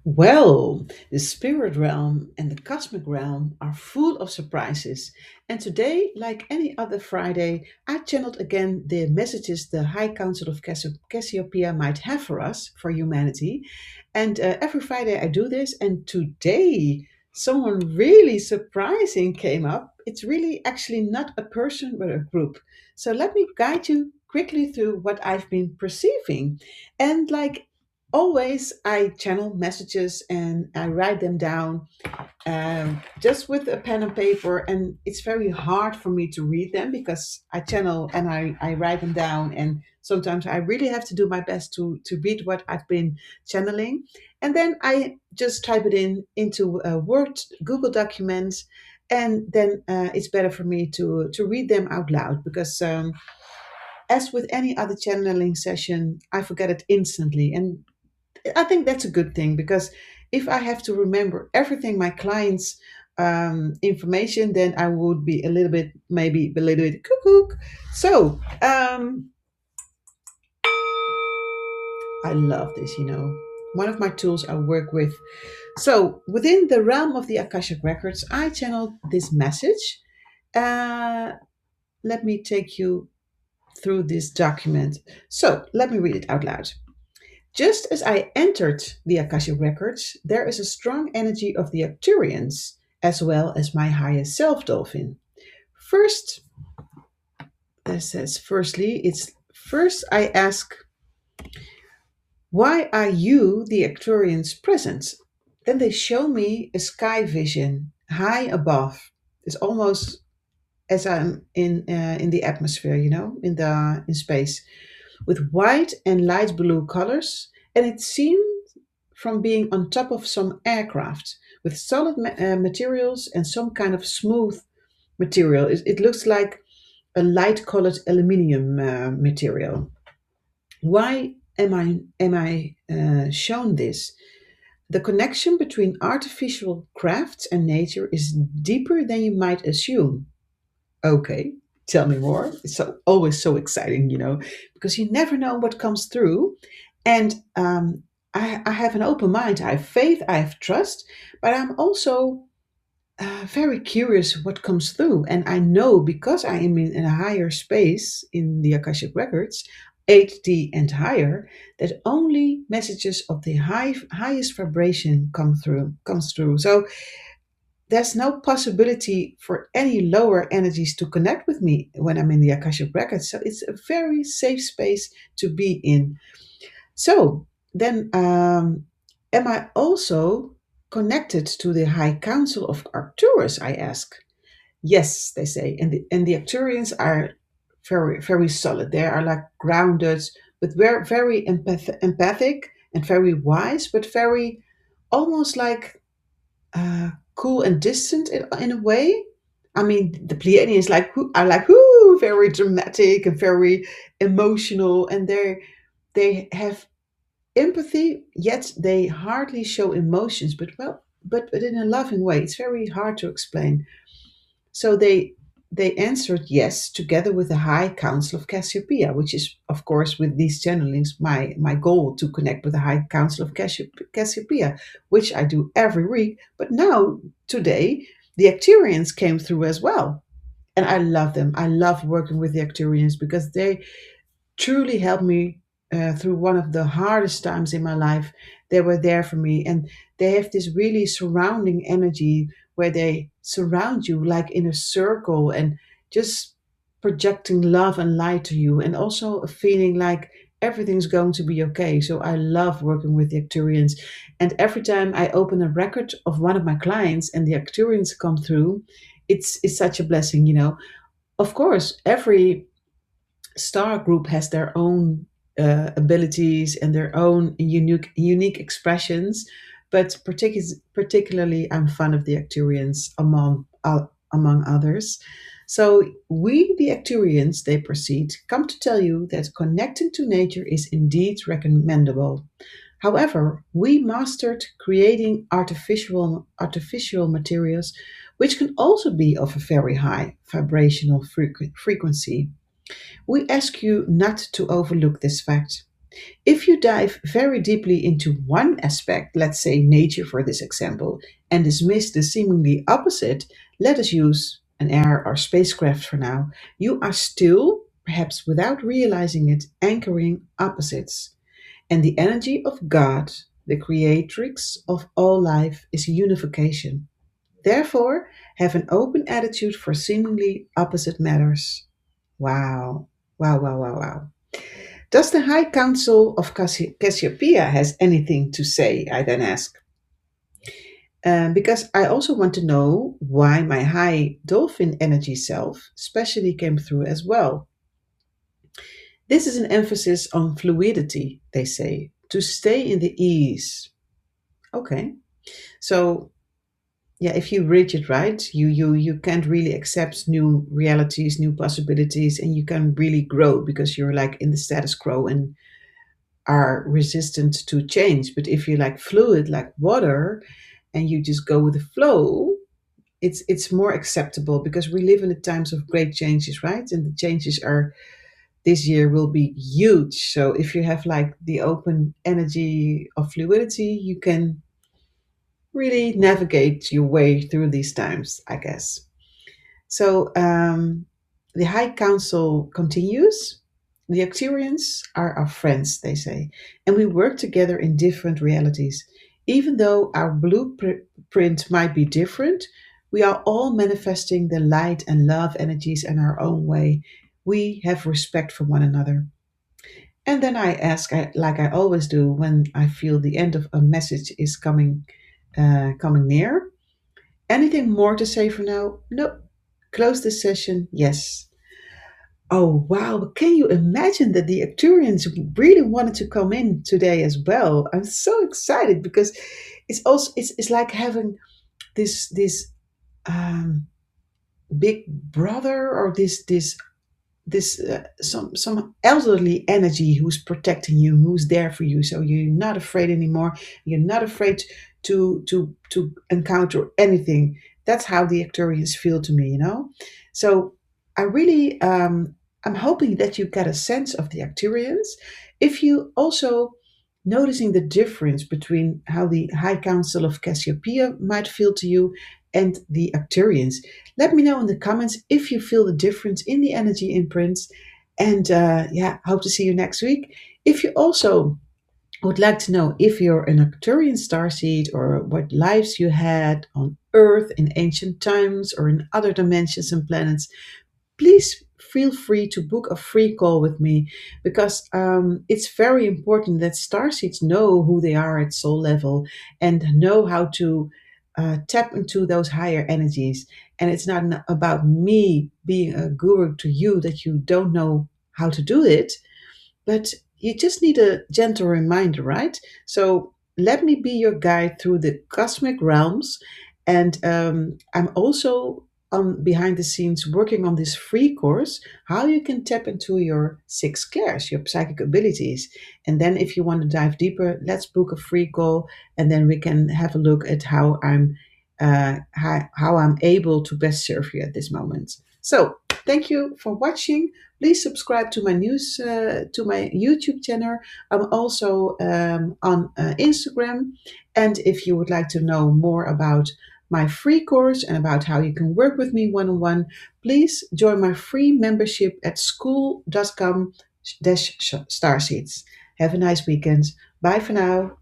Well, the spirit realm and the cosmic realm are full of surprises. And today, like any other Friday, I channeled again the messages the High Council of Cassiopeia might have for us, for humanity. And every Friday I do this. And today, someone really surprising came up. It's really actually not a person, but a group. So let me guide you quickly through what I've been perceiving. And like always, I channel messages and I write them down just with a pen and paper. And it's very hard for me to read them because I channel and I write them down. And sometimes I really have to do my best to read what I've been channeling. And then I just type it into a Word, Google documents. And then it's better for me to read them out loud because as with any other channeling session, I forget it instantly. And I think that's a good thing because if I have to remember everything my clients information, then I would be a little bit maybe a little bit cuckoo. So I love this, one of my tools I work with. So within the realm of the Akashic Records, I channeled this message. Uh, Let me take you through this document. So let me read it out loud. Just as I entered the Akashic Records, there is a strong energy of the Arcturians, as well as my higher self dolphin. First, it says, firstly, it's first I ask, why are you, the Arcturians, present? Then they show me a sky vision high above. It's almost as I'm in the atmosphere, in space, with white and light blue colors, and it seemed from being on top of some aircraft with solid materials and some kind of smooth material. It looks like a light colored aluminium material. Why am I shown this? The connection between artificial crafts and nature is deeper than you might assume. Okay, tell me more. It's always so exciting, because you never know what comes through. And I have an open mind. I have faith, I have trust, but I'm also very curious what comes through. And I know because I am in a higher space in the Akashic Records, 8D and higher, that only messages of the highest vibration comes through. So there's no possibility for any lower energies to connect with me when I'm in the Akashic Records. So it's a very safe space to be in. So then, am I also connected to the High Council of Arcturus? I ask. Yes, they say, and the Arcturians are very very solid. They are like grounded, but very empathic and very wise, but very almost like cool and distant in a way. I mean, the Pleiadians are like whoo, very dramatic and very emotional, and they have empathy, yet they hardly show emotions. But in a loving way. It's very hard to explain. So they answered yes, together with the High Council of Cassiopeia, which is, of course, with these channelings, my goal to connect with the High Council of Cassiopeia, which I do every week. But now, today, the Arcturians came through as well. And I love them. I love working with the Arcturians because they truly helped me through one of the hardest times in my life. They were there for me, and they have this really surrounding energy where they surround you like in a circle and just projecting love and light to you, and also a feeling like everything's going to be okay. So I love working with the Acturians, and every time I open a record of one of my clients and the Acturians come through, it's such a blessing, Of course, every star group has their own abilities and their own unique expressions, but particularly I'm fond of the Acturians among others. So we, the Acturians, they proceed, come to tell you that connecting to nature is indeed recommendable. However, we mastered creating artificial materials, which can also be of a very high vibrational frequency. We ask you not to overlook this fact. If you dive very deeply into one aspect, let's say nature for this example, and dismiss the seemingly opposite, let us use an air or spacecraft for now, you are still, perhaps without realizing it, anchoring opposites. And the energy of God, the creatrix of all life, is unification. Therefore, have an open attitude for seemingly opposite matters. Wow. Wow, wow, wow, wow. Does the High Council of Cassiopeia has anything to say? I then ask. Because I also want to know why my high dolphin energy self especially came through as well. This is an emphasis on fluidity, they say, to stay in the ease. Okay. So yeah, if you read it right, you can't really accept new realities, new possibilities, and you can really grow because you're like in the status quo and are resistant to change. But if you like fluid, like water, and you just go with the flow, it's more acceptable because we live in the times of great changes, right? And the changes are this year will be huge. So if you have like the open energy of fluidity, you can really navigate your way through these times, I guess. So the High Council continues. The Arcturians are our friends, they say, and we work together in different realities. Even though our blueprint might be different, we are all manifesting the light and love energies in our own way. We have respect for one another. And then I ask, like I always do when I feel the end of a message is coming near. Anything more to say for now? No. Close this session? Yes. Oh wow! But can you imagine that the Arcturians really wanted to come in today as well? I'm so excited because it's like having this um, big brother or this some elderly energy who's protecting you, who's there for you, so you're not afraid anymore. You're not afraid to encounter anything. That's how the Arcturians feel to me, you know. So I really I'm hoping that you get a sense of the Arcturians. If you also noticing the difference between how the High Council of Cassiopeia might feel to you and the Arcturians, let me know in the comments if you feel the difference in the energy imprints. And yeah, hope to see you next week. If you also would like to know if you're an Arcturian starseed or what lives you had on Earth in ancient times or in other dimensions and planets, please feel free to book a free call with me because it's very important that starseeds know who they are at soul level and know how to tap into those higher energies. And it's not about me being a guru to you that you don't know how to do it, but you just need a gentle reminder, right? So let me be your guide through the cosmic realms. And I'm also on behind the scenes working on this free course, how you can tap into your six clairs, your psychic abilities. And then if you want to dive deeper, let's book a free call and then we can have a look at how I'm able to best serve you at this moment. So thank you for watching. Please subscribe to my to my YouTube channel. I'm also on Instagram. And if you would like to know more about my free course and about how you can work with me one-on-one, please join my free membership at school.com/starseeds. Have a nice weekend. Bye for now.